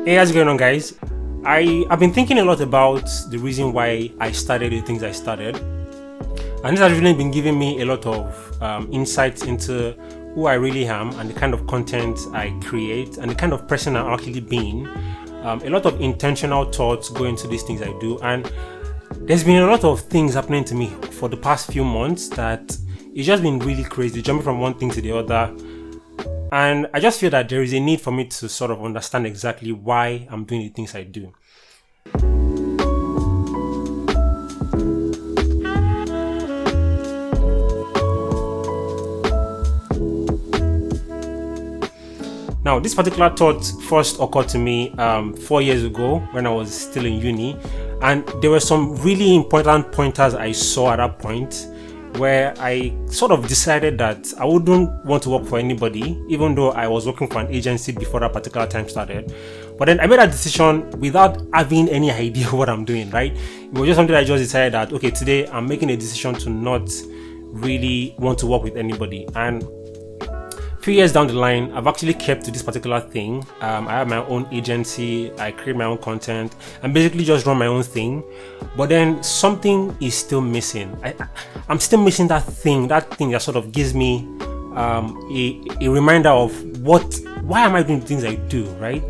Hey, how's it going on, guys? I've been thinking a lot about the reason why I started the things I started, and this has really been giving me a lot of insights into who I really am and the kind of content I create and the kind of person I'm actually being. A lot of intentional thoughts go into these things I do, and there's been a lot of things happening to me for the past few months that it's just been really crazy, jumping from one thing to the other. And I just feel that there is a need for me to sort of understand exactly why I'm doing the things I do. Now, this particular thought first occurred to me 4 years ago when I was still in uni, and there were some really important pointers I saw at that point where I sort of decided that I wouldn't want to work for anybody, even though I was working for an agency before that particular time started. But then I made that decision without having any idea what I'm doing, right? It was just something I just decided that, okay, today I'm making a decision to not really want to work with anybody. And a few years down the line, I've actually kept to this particular thing. I have my own agency, I create my own content, and basically just run my own thing. But then something is still missing. I'm still missing that thing that sort of gives me a reminder of why am I doing the things I do, right?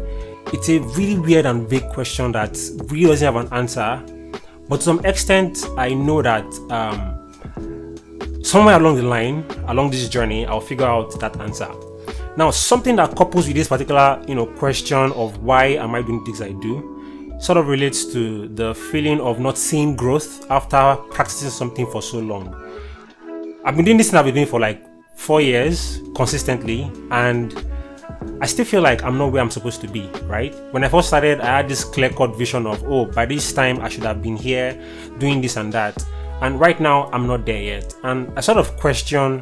It's a really weird and vague question that really doesn't have an answer. But to some extent, I know that somewhere along the line, along this journey, I'll figure out that answer. Now, something that couples with this particular, question of why am I doing things I do, sort of relates to the feeling of not seeing growth after practicing something for so long. I've been doing this thing I've been doing for like 4 years consistently, and I still feel like I'm not where I'm supposed to be, right? When I first started, I had this clear-cut vision of, by this time I should have been here doing this and that. And right now, I'm not there yet. And I sort of question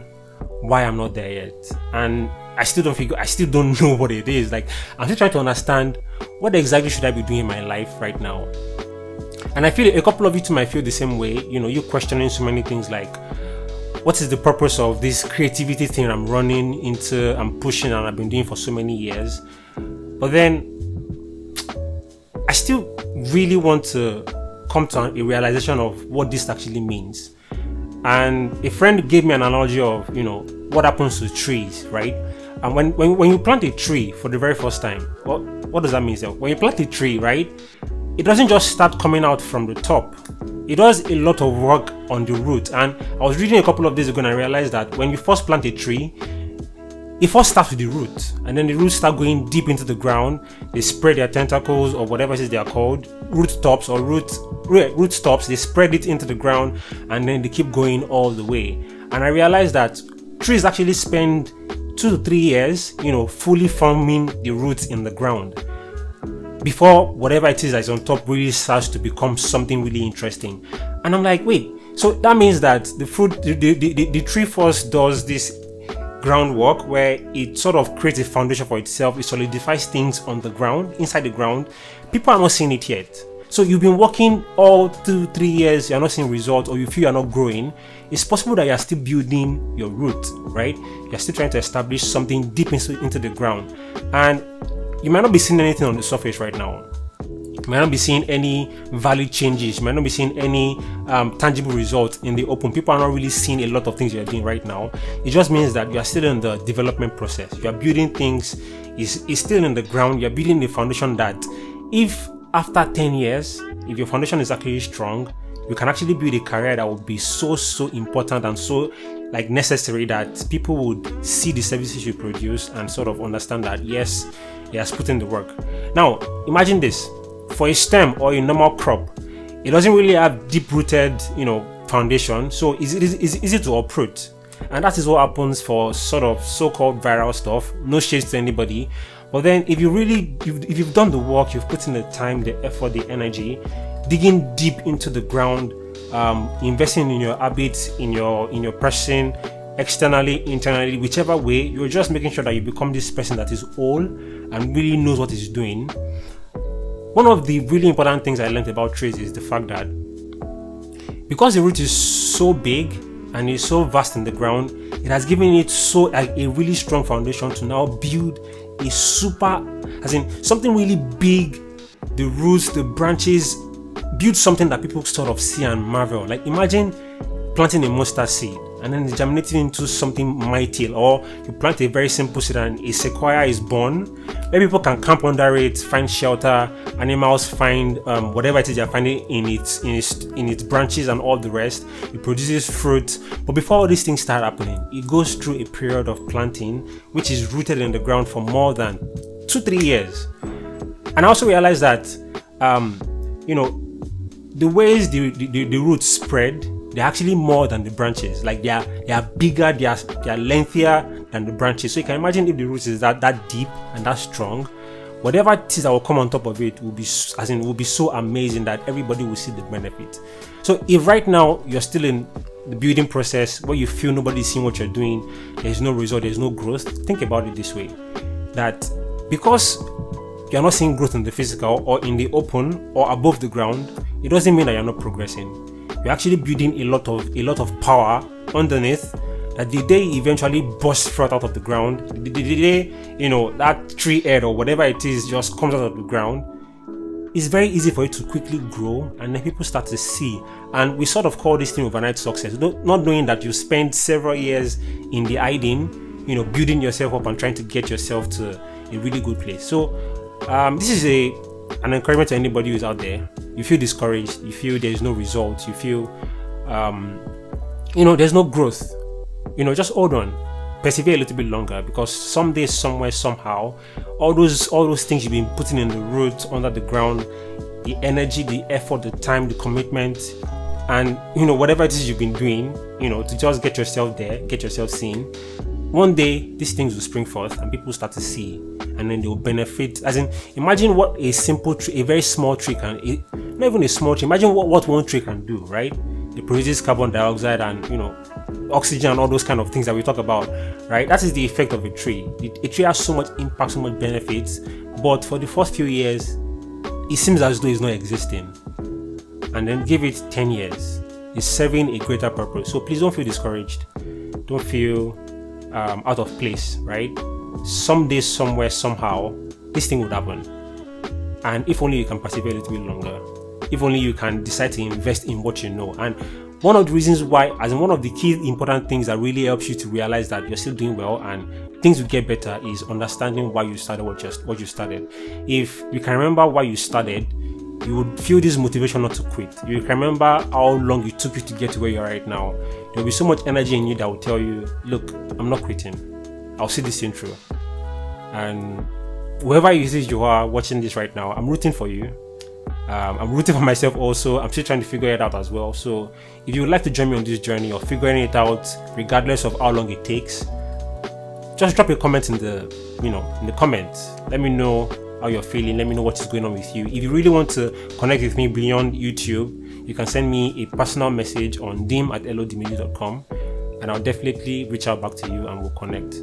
why I'm not there yet. And I still don't know what it is. Like, I'm still trying to understand what exactly should I be doing in my life right now. And I feel a couple of you too might feel the same way. You're questioning so many things like, what is the purpose of this creativity thing I'm running into, I'm pushing, and I've been doing for so many years? But then, I still really want to come to a realization of what this actually means. And a friend gave me an analogy of what happens to trees, right? And when you plant a tree for the very first time, what does that mean? So when you plant a tree, right, it doesn't just start coming out from the top. It does a lot of work on the root. And I was reading a couple of days ago and I realized that when you first plant a tree, it first starts with the root, and then the roots start going deep into the ground. They spread their tentacles, or whatever it is they are called, root stops. They spread it into the ground, and then they keep going all the way. And I realized that trees actually spend 2 to 3 years, fully forming the roots in the ground before whatever it is that's on top really starts to become something really interesting. And I'm like, wait, so that means that the tree first does this groundwork where it sort of creates a foundation for itself. It solidifies things on the ground, inside the ground. People are not seeing it yet. So you've been working all 2-3 years, you're not seeing results, or you feel you're not growing. It's possible that you're still building your root, right? You're still trying to establish something deep into the ground, and you might not be seeing anything on the surface right now. You might not be seeing any value changes. You might not be seeing any tangible results in the open. People are not really seeing a lot of things you're doing right now. It just means that you are still in the development process. You are building things. It's still in the ground. You're building the foundation that if after 10 years, if your foundation is actually strong, you can actually build a career that would be so important and so necessary that people would see the services you produce and sort of understand that yes, he has put in the work. Now, imagine this. For a stem or a normal crop, it doesn't really have deep-rooted, foundation, so it's easy to uproot. And that is what happens for sort of so-called viral stuff. No shades to anybody. But then if you've done the work, you've put in the time, the effort, the energy, digging deep into the ground, investing in your habits, in your person, externally, internally, whichever way, you're just making sure that you become this person that is whole and really knows what he's doing. One of the really important things I learned about trees is the fact that because the root is so big and is so vast in the ground, it has given it a really strong foundation to now build a super, as in something really big, the roots, the branches, build something that people sort of see and marvel. Like imagine planting a mustard seed and then germinating into something mighty, or you plant a very simple seed and a sequoia is born, where people can camp under it, find shelter, animals find whatever it is they're finding in its branches and all the rest. It produces fruit. But before all these things start happening, it goes through a period of planting, which is rooted in the ground for more than 2-3 years. And I also realized that the ways the roots spread, they're actually more than the branches. Like they are bigger, they are lengthier than the branches. So you can imagine if the roots is that deep and that strong, whatever it is that will come on top of it will be so amazing that everybody will see the benefit. So if right now you're still in the building process where you feel nobody's seeing what you're doing, there's no result, there's no growth, think about it this way: that because you're not seeing growth in the physical or in the open or above the ground, it doesn't mean that you're not progressing. You're actually building a lot of power underneath, that the day eventually bursts forth out of the ground, the day that tree head or whatever it is just comes out of the ground, it's very easy for it to quickly grow, and then people start to see. And we sort of call this thing overnight success, not knowing that you spent several years in the hiding, building yourself up and trying to get yourself to a really good place. So this is an encouragement to anybody who's out there. You feel discouraged, you feel there's no results, you feel there's no growth, just hold on, persevere a little bit longer, because someday, somewhere, somehow, all those things you've been putting in the roots, under the ground, the energy, the effort, the time, the commitment, and whatever it is you've been doing, to just get yourself there, get yourself seen, one day these things will spring forth and people start to see, and then they will benefit. As in, imagine what a simple tree, a very small tree not even a small tree, imagine what one tree can do, right? It produces carbon dioxide and oxygen and all those kind of things that we talk about, right? That is the effect of a tree. A tree has so much impact, so much benefits, but for the first few years it seems as though it's not existing, and then give it 10 years, it's serving a greater purpose. So please don't feel discouraged, don't feel out of place, right? Someday, somewhere, somehow, this thing would happen. And if only you can persevere a little bit longer, if only you can decide to invest in what you know. And one of the reasons why, as in one of the key important things that really helps you to realize that you're still doing well and things will get better, is understanding why you started what you started. If you can remember why you started, you would feel this motivation not to quit. You can remember how long it took you to get to where you are right now. There will be so much energy in you that will tell you, look, I'm not quitting. I'll see this thing through. And whoever it is you are watching this right now, I'm rooting for you. I'm rooting for myself also. I'm still trying to figure it out as well. So if you would like to join me on this journey of figuring it out, regardless of how long it takes, just drop a comment in the comments. Let me know how you're feeling. Let me know what is going on with you. If you really want to connect with me beyond YouTube, you can send me a personal message on dim@lodmedia.com, and I'll definitely reach out back to you and we'll connect.